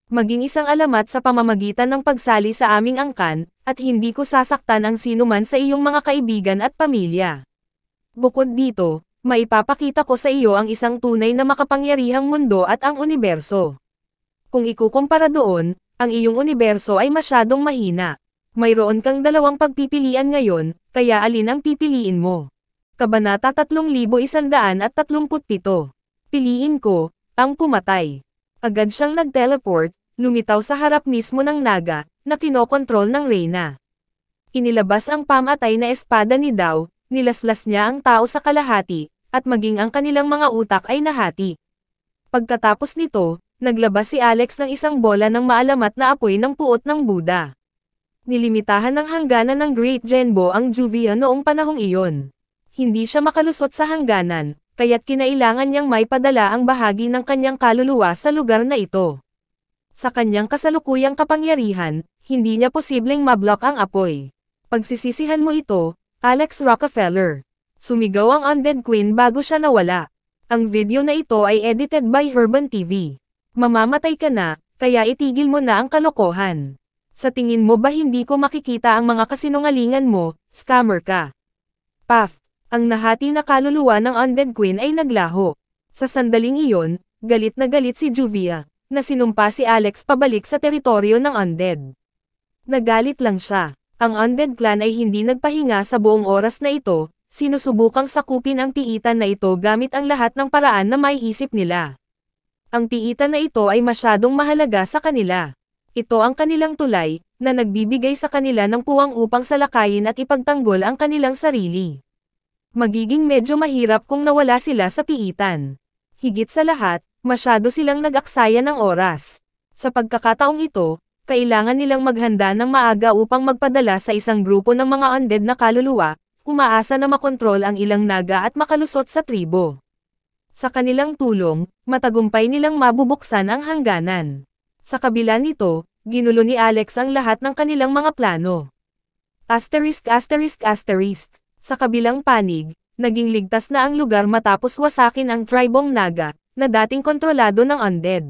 Maging isang alamat sa pamamagitan ng pagsali sa aming angkan, at hindi ko sasaktan ang sinuman sa iyong mga kaibigan at pamilya. Bukod dito, maipapakita ko sa iyo ang isang tunay na makapangyarihang mundo at ang universo. Kung ikukumpara doon, ang iyong universo ay masyadong mahina. Mayroon kang dalawang pagpipilian ngayon, kaya alin ang pipiliin mo? Kabanata 3137. Piliin ko, ang pumatay. Agad siyang nag-teleport, lumitaw sa harap mismo ng naga, na kinokontrol ng Reyna. Inilabas ang pamatay na espada ni Dao, nilaslas niya ang tao sa kalahati, at maging ang kanilang mga utak ay nahati. Pagkatapos nito, naglabas si Alex ng isang bola ng maalamat na apoy ng puot ng Buddha. Nilimitahan ng hangganan ng Great Genbo ang Juvia noong panahong iyon. Hindi siya makalusot sa hangganan, kaya't kinailangan niyang may padala ang bahagi ng kanyang kaluluwa sa lugar na ito. Sa kanyang kasalukuyang kapangyarihan, hindi niya posibleng mablock ang apoy. Pagsisisihan mo ito, Alex Rockefeller. Sumigaw ang Undead Queen bago siya nawala. Ang video na ito ay edited by Herban TV. Mamamatay ka na, kaya itigil mo na ang kalokohan. Sa tingin mo ba hindi ko makikita ang mga kasinungalingan mo, scammer ka? Paf! Ang nahati na kaluluwa ng Undead Queen ay naglaho. Sa sandaling iyon, galit na galit si Juvia, na sinumpa si Alex pabalik sa teritoryo ng Undead. Nagalit lang siya. Ang Undead Clan ay hindi nagpahinga sa buong oras na ito, sinusubukang sakupin ang piitan na ito gamit ang lahat ng paraan na maiisip nila. Ang piitan na ito ay masyadong mahalaga sa kanila. Ito ang kanilang tulay, na nagbibigay sa kanila ng puwang upang salakayin at ipagtanggol ang kanilang sarili. Magiging medyo mahirap kung nawala sila sa piitan. Higit sa lahat, masyado silang nag-aksaya ng oras. Sa pagkakataong ito, kailangan nilang maghanda ng maaga upang magpadala sa isang grupo ng mga undead na kaluluwa, umaasa na makontrol ang ilang naga at makalusot sa tribo. Sa kanilang tulong, matagumpay nilang mabubuksan ang hangganan. Sa kabila nito, ginulo ni Alex ang lahat ng kanilang mga plano. Asterisk. Sa kabilang panig, naging ligtas na ang lugar matapos wasakin ang tribong naga, na dating kontrolado ng undead.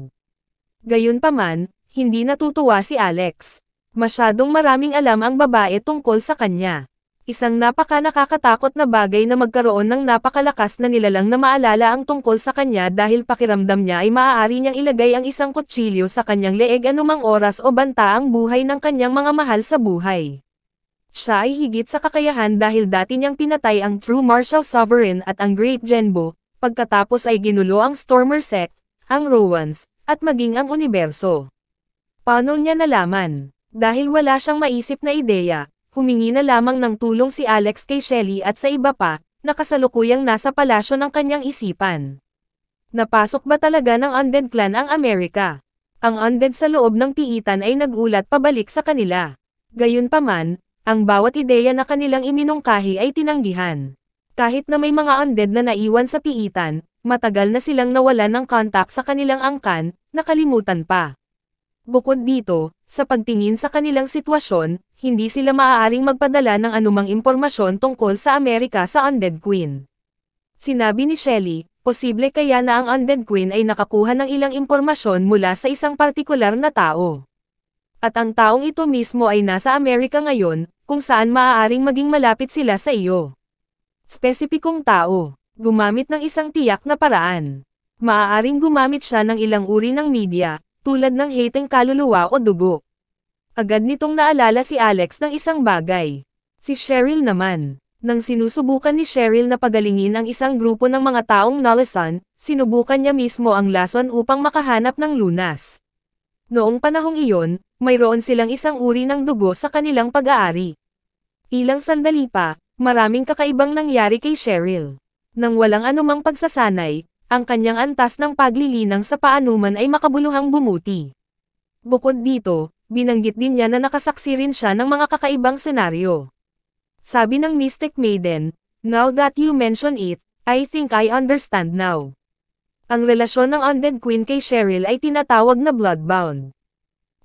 Gayunpaman, hindi natutuwa si Alex. Masyadong maraming alam ang babae tungkol sa kanya. Isang nakakatakot na bagay na magkaroon ng napakalakas na nilalang na maalala ang tungkol sa kanya dahil pakiramdam niya ay maaari niyang ilagay ang isang kutsilyo sa kanyang leeg anumang oras o banta ang buhay ng kanyang mga mahal sa buhay. Siya ay higit sa kakayahan dahil dati niyang pinatay ang True Martial Sovereign at ang Great Genbo, pagkatapos ay ginulo ang Stormer Sect, ang Rowans, at maging ang universo. Paano niya nalaman? Dahil wala siyang maisip na ideya. Humingi na lamang ng tulong si Alex kay Shelly at sa iba pa, na kasalukuyang nasa palasyo ng kanyang isipan. Napasok ba talaga ng Undead Clan ang Amerika? Ang Undead sa loob ng piitan ay nagulat pabalik sa kanila. Gayunpaman, ang bawat ideya na kanilang iminungkahi ay tinanggihan. Kahit na may mga Undead na naiwan sa piitan, matagal na silang nawalan ng kontak sa kanilang angkan, nakalimutan pa. Bukod dito, sa pagtingin sa kanilang sitwasyon, hindi sila maaaring magpadala ng anumang impormasyon tungkol sa Amerika sa Undead Queen. Sinabi ni Shelly, posible kaya na ang Undead Queen ay nakakuha ng ilang impormasyon mula sa isang partikular na tao. At ang taong ito mismo ay nasa Amerika ngayon, kung saan maaaring maging malapit sila sa iyo. Spesipikong tao, gumamit ng isang tiyak na paraan. Maaaring gumamit siya ng ilang uri ng media, tulad ng hateng kaluluwa o dugo. Agad nitong naalala si Alex ng isang bagay. Si Cheryl naman. Nang sinusubukan ni Cheryl na pagalingin ang isang grupo ng mga taong Nalasan, sinubukan niya mismo ang lason upang makahanap ng lunas. Noong panahong iyon, mayroon silang isang uri ng dugo sa kanilang pag-aari. Ilang sandali pa, maraming kakaibang nangyari kay Cheryl. Nang walang anumang pagsasanay, ang kanyang antas ng paglilinang sa paanuman ay makabuluhang bumuti. Bukod dito, binanggit din niya na nakasaksi rin siya ng mga kakaibang senaryo. Sabi ng Mystic Maiden, "Now that you mention it, I think I understand now." Ang relasyon ng Undead Queen kay Cheryl ay tinatawag na bloodbound.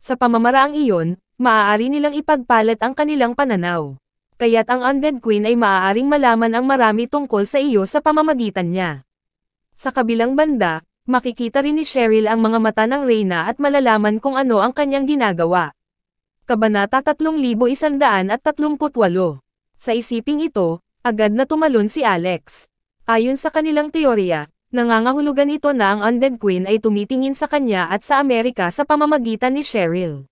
Sa pamamaraang iyon, maaari nilang ipagpalat ang kanilang pananaw. Kaya't ang Undead Queen ay maaaring malaman ang marami tungkol sa iyo sa pamamagitan niya. Sa kabilang banda, makikita rin ni Cheryl ang mga mata ng Reyna at malalaman kung ano ang kanyang ginagawa. Kabanata 3138. Sa isiping ito, agad na tumalon si Alex. Ayon sa kanilang teorya, nangangahulugan ito na ang Undead Queen ay tumitingin sa kanya at sa Amerika sa pamamagitan ni Cheryl.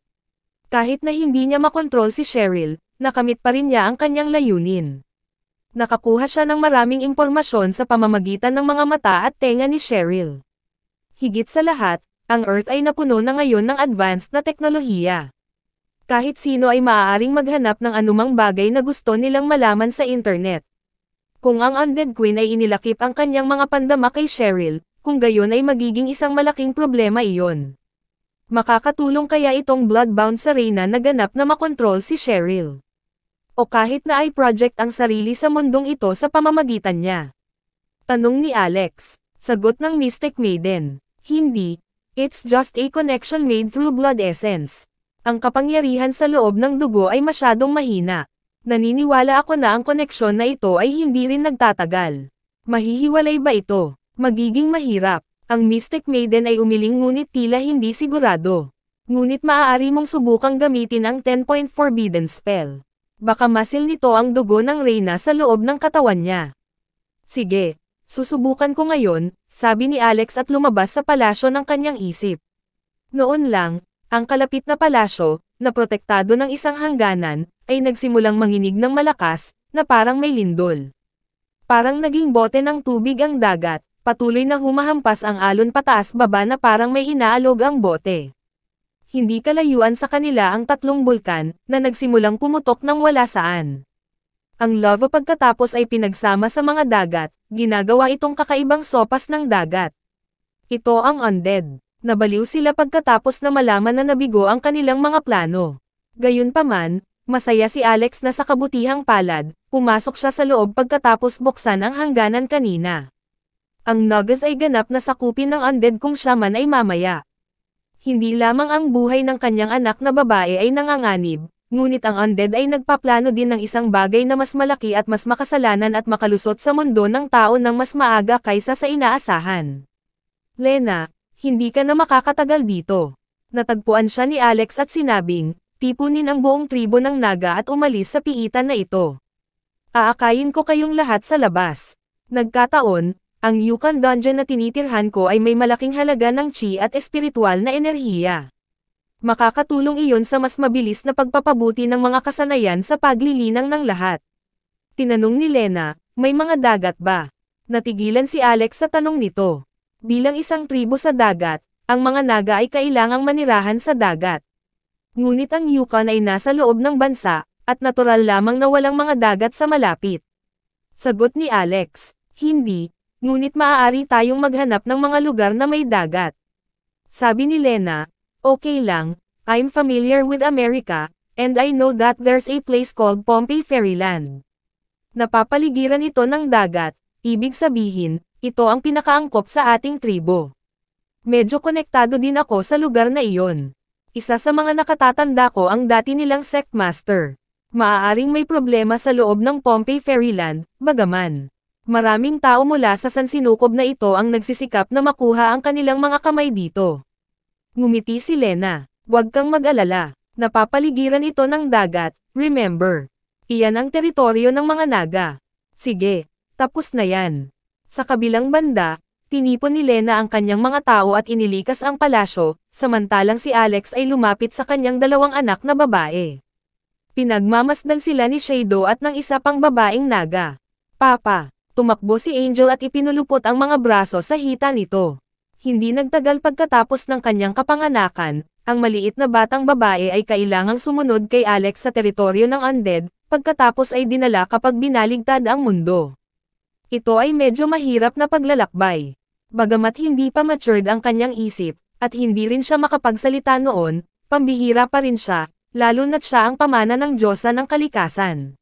Kahit na hindi niya makontrol si Cheryl, nakamit pa rin niya ang kanyang layunin. Nakakuha siya ng maraming impormasyon sa pamamagitan ng mga mata at tenga ni Cheryl. Higit sa lahat, ang Earth ay napuno na ngayon ng advanced na teknolohiya. Kahit sino ay maaaring maghanap ng anumang bagay na gusto nilang malaman sa internet. Kung ang Undead Queen ay inilakip ang kanyang mga pandama kay Cheryl, kung gayon ay magiging isang malaking problema iyon. Makakatulong kaya itong bloodbound sa Reyna na ganap na makontrol si Cheryl. O kahit na ay project ang sarili sa mundong ito sa pamamagitan niya. Tanong ni Alex. Sagot ng Mystic Maiden. Hindi. It's just a connection made through blood essence. Ang kapangyarihan sa loob ng dugo ay masyadong mahina. Naniniwala ako na ang koneksyon na ito ay hindi rin nagtatagal. Mahihiwalay ba ito? Magiging mahirap. Ang Mystic Maiden ay umiling ngunit tila hindi sigurado. Ngunit maaari mong subukang gamitin ang 10-point forbidden spell. Baka masil nito ang dugo ng Reyna sa loob ng katawan niya. Sige, susubukan ko ngayon, sabi ni Alex at lumabas sa palasyo ng kanyang isip. Noon lang, ang kalapit na palasyo, na protektado ng isang hangganan, ay nagsimulang manginig ng malakas, na parang may lindol. Parang naging bote ng tubig ang dagat, patuloy na humahampas ang alon pataas baba na parang may inaalog ang bote. Hindi kalayuan sa kanila ang tatlong bulkan, na nagsimulang pumutok ng wala saan. Ang lava pagkatapos ay pinagsama sa mga dagat, ginagawa itong kakaibang sopas ng dagat. Ito ang undead. Nabaliw sila pagkatapos na malaman na nabigo ang kanilang mga plano. Gayunpaman, masaya si Alex na sa kabutihang palad, pumasok siya sa loob pagkatapos buksan ang hangganan kanina. Ang Nuggets ay ganap na sakupin ng undead kung siya man ay mamaya. Hindi lamang ang buhay ng kanyang anak na babae ay nanganganib, ngunit ang undead ay nagpaplano din ng isang bagay na mas malaki at mas makasalanan at makalusot sa mundo ng tao ng mas maaga kaysa sa inaasahan. Lena, hindi ka na makakatagal dito. Natagpuan siya ni Alex at sinabing, tipunin ang buong tribo ng Naga at umalis sa piitan na ito. Aakayin ko kayong lahat sa labas. Nagkataon, ang Yukon Dungeon na tinitirhan ko ay may malaking halaga ng chi at espiritual na enerhiya. Makakatulong iyon sa mas mabilis na pagpapabuti ng mga kasanayan sa paglilinang ng lahat. Tinanong ni Lena, may mga dagat ba? Natigilan si Alex sa tanong nito. Bilang isang tribo sa dagat, ang mga Naga ay kailangang manirahan sa dagat. Ngunit ang Yukon ay nasa loob ng bansa, at natural lamang na walang mga dagat sa malapit. Sagot ni Alex, hindi. Ngunit maaari tayong maghanap ng mga lugar na may dagat. Sabi ni Lena, okay lang, I'm familiar with America, and I know that there's a place called Pompey Fairyland. Napapaligiran ito ng dagat, ibig sabihin, ito ang pinakaangkop sa ating tribo. Medyo konektado din ako sa lugar na iyon. Isa sa mga nakatatanda ko ang dati nilang sect master. Maaaring may problema sa loob ng Pompey Fairyland, bagaman. Maraming tao mula sa sansinukob na ito ang nagsisikap na makuha ang kanilang mga kamay dito. Ngumiti si Lena. Huwag kang mag-alala. Napapaligiran ito ng dagat, remember. Iyan ang teritoryo ng mga Naga. Sige, tapos na yan. Sa kabilang banda, tinipon ni Lena ang kanyang mga tao at inilikas ang palasyo, samantalang si Alex ay lumapit sa kanyang dalawang anak na babae. Pinagmamasdan sila ni Shadow at ng isa pang babaeng Naga. Papa. Tumakbo si Angel at ipinulupot ang mga braso sa hita nito. Hindi nagtagal pagkatapos ng kanyang kapanganakan, ang maliit na batang babae ay kailangang sumunod kay Alex sa teritoryo ng undead, pagkatapos ay dinala kapag binaligtad ang mundo. Ito ay medyo mahirap na paglalakbay. Bagamat hindi pa matured ang kanyang isip, at hindi rin siya makapagsalita noon, pambihira pa rin siya, lalo na't siya ang pamana ng Diyosa ng kalikasan.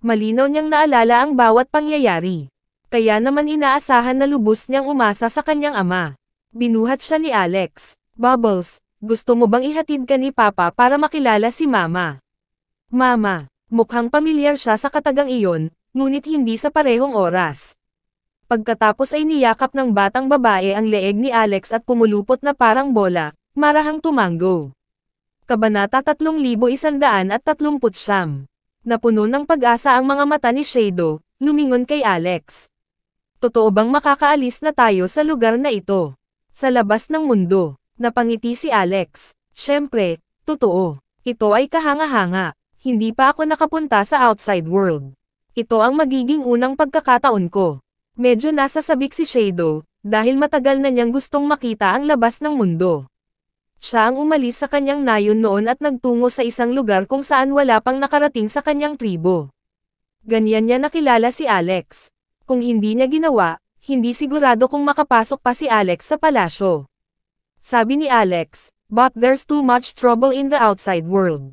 Malinaw niyang naalala ang bawat pangyayari. Kaya naman inaasahan na lubos niyang umasa sa kanyang ama. Binuhat siya ni Alex. Bubbles, gusto mo bang ihatid ka ni Papa para makilala si Mama? Mama, mukhang pamilyar siya sa katagang iyon, ngunit hindi sa parehong oras. Pagkatapos ay niyakap ng batang babae ang leeg ni Alex at pumulupot na parang bola, marahang tumango. Kabanata 3139. Napuno ng pag-asa ang mga mata ni Shadow, lumingon kay Alex. Totoo bang makakaalis na tayo sa lugar na ito? Sa labas ng mundo, napangiti si Alex. Siyempre, totoo. Ito ay kahanga-hanga. Hindi pa ako nakapunta sa outside world. Ito ang magiging unang pagkakataon ko. Medyo nasasabik si Shadow, dahil matagal na niyang gustong makita ang labas ng mundo. Siya ang umalis sa kanyang nayon noon at nagtungo sa isang lugar kung saan wala pang nakarating sa kanyang tribo. Ganyan niya nakilala si Alex. Kung hindi niya ginawa, hindi sigurado kung makapasok pa si Alex sa palasyo. Sabi ni Alex, but there's too much trouble in the outside world.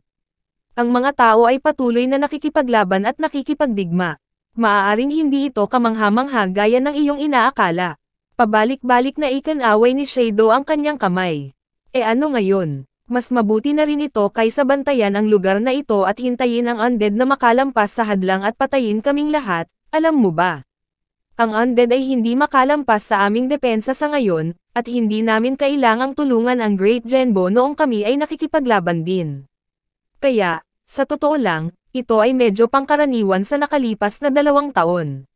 Ang mga tao ay patuloy na nakikipaglaban at nakikipagdigma. Maaaring hindi ito kamangha-mangha gaya ng iyong inaakala. Pabalik-balik na ikan-away ni Shadow ang kanyang kamay. Ano ngayon? Mas mabuti na rin ito kaysa bantayan ang lugar na ito at hintayin ang undead na makalampas sa hadlang at patayin kaming lahat, alam mo ba? Ang undead ay hindi makalampas sa aming depensa sa ngayon, at hindi namin kailangang tulungan ang Great Genbo noong kami ay nakikipaglaban din. Kaya, sa totoo lang, ito ay medyo pangkaraniwan sa nakalipas na 2 taon.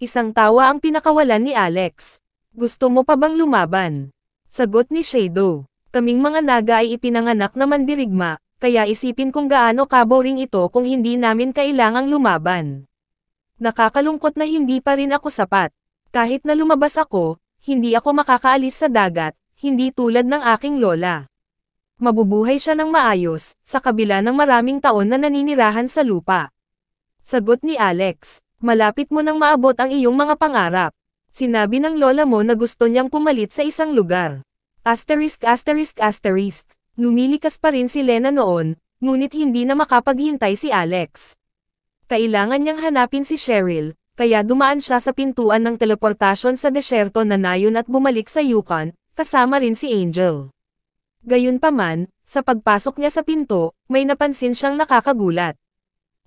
Isang tawa ang pinakawalan ni Alex. Gusto mo pa bang lumaban? Sagot ni Shadow. Kaming mga naga ay ipinanganak na mandirigma, kaya isipin kung gaano kaboring ito kung hindi namin kailangang lumaban. Nakakalungkot na hindi pa rin ako sapat. Kahit na lumabas ako, hindi ako makakaalis sa dagat, hindi tulad ng aking lola. Mabubuhay siya ng maayos, sa kabila ng maraming taon na naninirahan sa lupa. Sagot ni Alex, malapit mo nang maabot ang iyong mga pangarap. Sinabi ng lola mo na gusto niyang pumalit sa isang lugar. Asterisk. Lumilikas pa rin si Lena noon, ngunit hindi na makapaghintay si Alex. Kailangan niyang hanapin si Cheryl, kaya dumaan siya sa pintuan ng teleportasyon sa desyerto na nayon at bumalik sa Yukon, kasama rin si Angel. Gayunpaman, sa pagpasok niya sa pinto, may napansin siyang nakakagulat.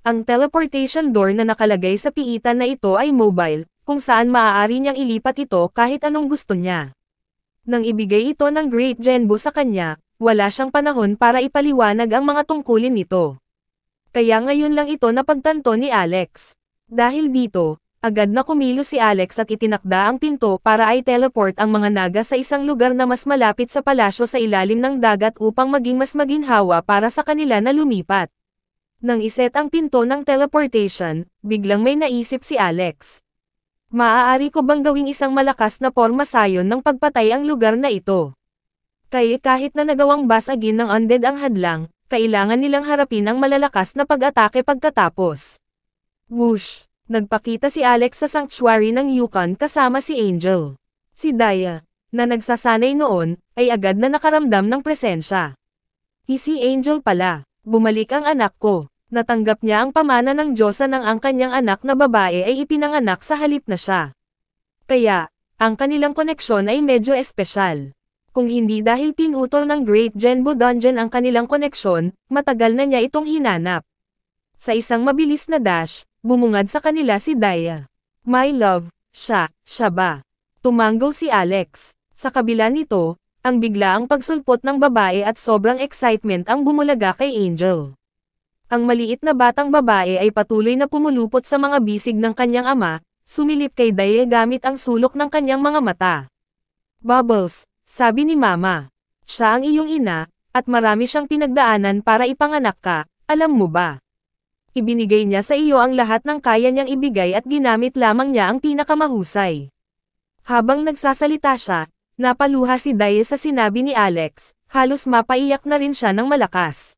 Ang teleportation door na nakalagay sa piitan na ito ay mobile, kung saan maaari niyang ilipat ito kahit anong gusto niya. Nang ibigay ito ng Great Genbo sa kanya, wala siyang panahon para ipaliwanag ang mga tungkulin nito. Kaya ngayon lang ito napagtanto ni Alex. Dahil dito, agad na kumilos si Alex at itinakda ang pinto para ay teleport ang mga naga sa isang lugar na mas malapit sa palasyo sa ilalim ng dagat upang maging mas maginhawa para sa kanila na lumipat. Nang iset ang pinto ng teleportation, biglang may naisip si Alex. Maaari ko bang gawing isang malakas na porma sayon ng pagpatay ang lugar na ito? Kaya kahit na nagawang basagin ng undead ang hadlang, kailangan nilang harapin ang malalakas na pag-atake pagkatapos. Whoosh! Nagpakita si Alex sa sanctuary ng Yukon kasama si Angel. Si Daya, na nagsasanay noon, ay agad na nakaramdam ng presensya. Si Angel pala, bumalik ang anak ko. Natanggap niya ang pamana ng Diyosa ng ang kanyang anak na babae ay ipinanganak sa halip na siya. Kaya, ang kanilang koneksyon ay medyo espesyal. Kung hindi dahil pinutol ng Great Genbo Dungeon ang kanilang koneksyon, matagal na niya itong hinanap. Sa isang mabilis na dash, bumungad sa kanila si Daya. My love, siya ba? Tumanggaw si Alex. Sa kabila nito, ang biglaang pagsulpot ng babae at sobrang excitement ang bumulaga kay Angel. Ang maliit na batang babae ay patuloy na pumulupot sa mga bisig ng kanyang ama, sumilip kay Daya gamit ang sulok ng kanyang mga mata. Bubbles, sabi ni Mama. Siya ang iyong ina, at marami siyang pinagdaanan para ipanganak ka, alam mo ba? Ibinigay niya sa iyo ang lahat ng kaya niyang ibigay at ginamit lamang niya ang pinakamahusay. Habang nagsasalita siya, napaluha si Daya sa sinabi ni Alex, halos mapaiyak na rin siya ng malakas.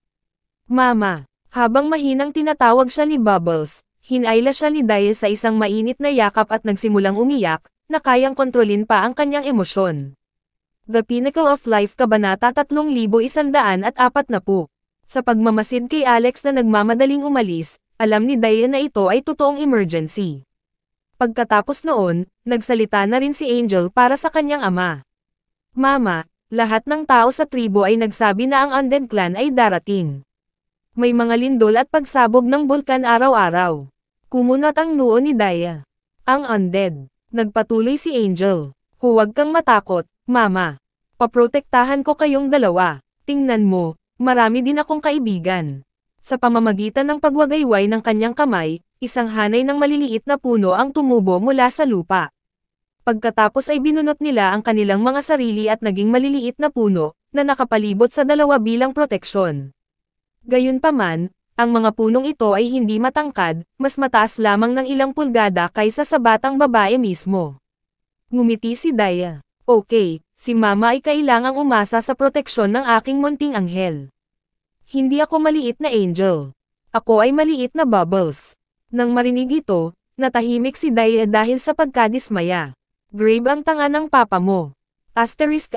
Mama. Habang mahinang tinatawag siya ni Bubbles, hinayla siya ni Daya sa isang mainit na yakap at nagsimulang umiyak, na kayang kontrolin pa ang kanyang emosyon. The Pinnacle of Life Kabanata 3140. Sa pagmamasid kay Alex na nagmamadaling umalis, alam ni Daya na ito ay totoong emergency. Pagkatapos noon, nagsalita na rin si Angel para sa kanyang ama. Mama, lahat ng tao sa tribo ay nagsabi na ang Undead Clan ay darating. May mga lindol at pagsabog ng bulkan araw-araw. Kumunat ang noo ni Daya. Ang undead. Nagpatuloy si Angel. Huwag kang matakot, Mama. Paprotektahan ko kayong dalawa. Tingnan mo, marami din akong kaibigan. Sa pamamagitan ng pagwagayway ng kanyang kamay, isang hanay ng maliliit na puno ang tumubo mula sa lupa. Pagkatapos ay binunot nila ang kanilang mga sarili at naging maliliit na puno, na nakapalibot sa dalawa bilang proteksyon. Gayunpaman, ang mga punong ito ay hindi matangkad, mas mataas lamang ng ilang pulgada kaysa sa batang babae mismo. Ngumiti si Daya. Okay, si Mama ay kailangang umasa sa proteksyon ng aking munting anghel. Hindi ako maliit na angel. Ako ay maliit na Bubbles. Nang marinig ito, natahimik si Daya dahil sa pagkadismaya. Grave ang tanga ng papa mo. Asterisk.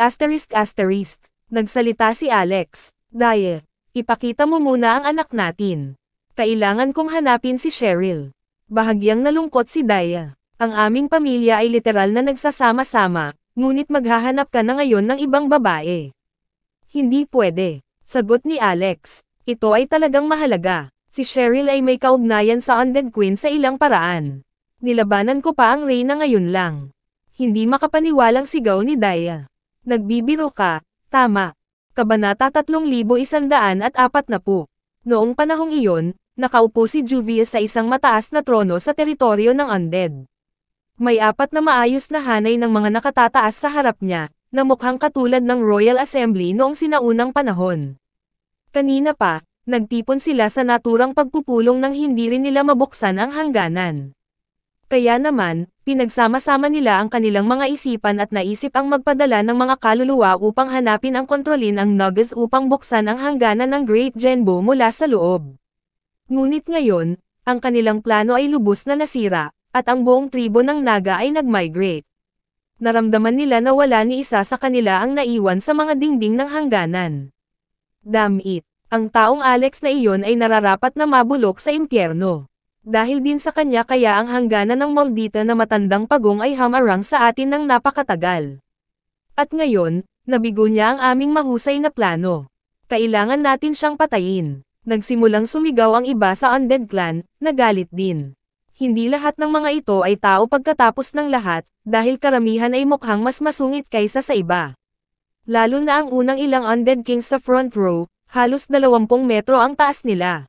Nagsalita si Alex. Daya. Ipakita mo muna ang anak natin. Kailangan kong hanapin si Cheryl. Bahagyang nalungkot si Daya. Ang aming pamilya ay literal na nagsasama-sama, ngunit maghahanap ka na ngayon ng ibang babae. Hindi pwede. Sagot ni Alex. Ito ay talagang mahalaga. Si Cheryl ay may kaugnayan sa Undead Queen sa ilang paraan. Nilabanan ko pa ang Reyna ngayon lang. Hindi makapaniwalang sigaw ni Daya. Nagbibiro ka, tama. Kabanata 3140. Noong panahong iyon, nakaupo si Juvia sa isang mataas na trono sa teritoryo ng Undead. May 4 na maayos na hanay ng mga nakatataas sa harap niya, na mukhang katulad ng Royal Assembly noong sinaunang panahon. Kanina pa, nagtipon sila sa naturang pagpupulong nang hindi rin nila mabuksan ang hangganan. Kaya naman, pinagsama-sama nila ang kanilang mga isipan at naisip ang magpadala ng mga kaluluwa upang hanapin ang kontrolin ang Nuggets upang buksan ang hangganan ng Great Genbo mula sa loob. Ngunit ngayon, ang kanilang plano ay lubos na nasira, at ang buong tribo ng Naga ay nag-migrate. Naramdaman nila na wala ni isa sa kanila ang naiwan sa mga dingding ng hangganan. Damn it! Ang taong Alex na iyon ay nararapat na mabulok sa impyerno. Dahil din sa kanya kaya ang hangganan ng maldita na matandang pagong ay hamarang sa atin ng napakatagal. At ngayon, nabigo niya ang aming mahusay na plano. Kailangan natin siyang patayin. Nagsimulang sumigaw ang iba sa Undead Clan, nagalit din. Hindi lahat ng mga ito ay tao pagkatapos ng lahat, dahil karamihan ay mukhang mas masungit kaysa sa iba. Lalo na ang unang ilang Undead Kings sa front row, halos 20 metro ang taas nila.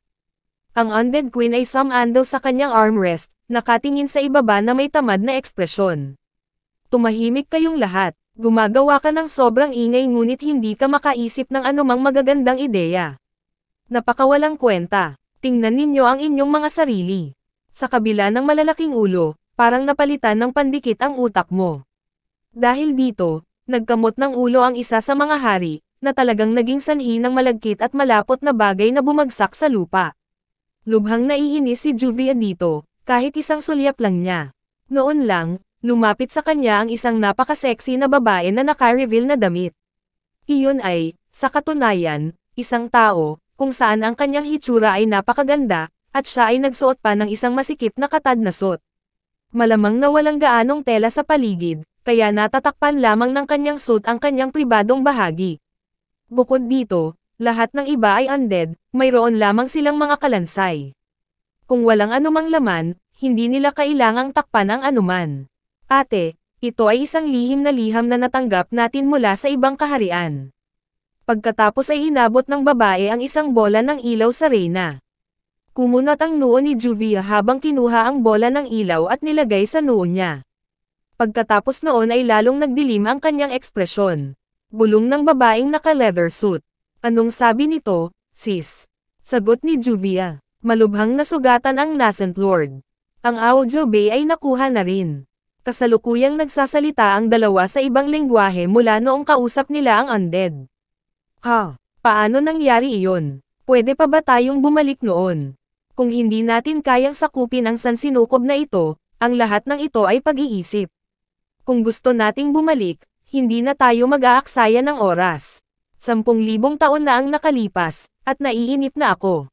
Ang Undead Queen ay sumandal sa kanyang armrest, nakatingin sa ibaba na may tamad na ekspresyon. Tumahimik kayong lahat, gumagawa ka ng sobrang ingay ngunit hindi ka makaisip ng anumang magagandang ideya. Napakawalang kwenta, tingnan ninyo ang inyong mga sarili. Sa kabila ng malalaking ulo, parang napalitan ng pandikit ang utak mo. Dahil dito, nagkamot ng ulo ang isa sa mga hari, na talagang naging sanhi ng malagkit at malapot na bagay na bumagsak sa lupa. Lubhang naiinis si Juvia dito, kahit isang sulyap lang niya. Noon lang, lumapit sa kanya ang isang napaka-sexy na babae na naka-reveal na damit. Iyon ay, sa katunayan, isang tao, kung saan ang kanyang hitsura ay napakaganda, at siya ay nagsuot pa ng isang masikip na katad na suot. Malamang na walang gaanong tela sa paligid, kaya natatakpan lamang ng kanyang suit ang kanyang pribadong bahagi. Bukod dito, lahat ng iba ay undead, mayroon lamang silang mga kalansay. Kung walang anumang laman, hindi nila kailangang takpan ang anuman. Ate, ito ay isang lihim na natanggap natin mula sa ibang kaharian. Pagkatapos ay inabot ng babae ang isang bola ng ilaw sa Reyna. Kumunat ang noo ni Juvia habang kinuha ang bola ng ilaw at nilagay sa noo niya. Pagkatapos noon ay lalong nagdilim ang kanyang ekspresyon. Bulong ng babaeng naka-leather suit. Anong sabi nito, sis? Sagot ni Juvia. Malubhang nasugatan ang Nascent Lord. Ang audio bay ay nakuha na rin. Kasalukuyang nagsasalita ang dalawa sa ibang lengguwahe mula noong kausap nila ang undead. Ha? Paano nangyari iyon? Pwede pa ba tayong bumalik noon? Kung hindi natin kayang sakupin ang sansinukob na ito, ang lahat ng ito ay pag-iisip. Kung gusto nating bumalik, hindi na tayo mag-aaksaya ng oras. 10,000 taon na ang nakalipas, at naiinip na ako.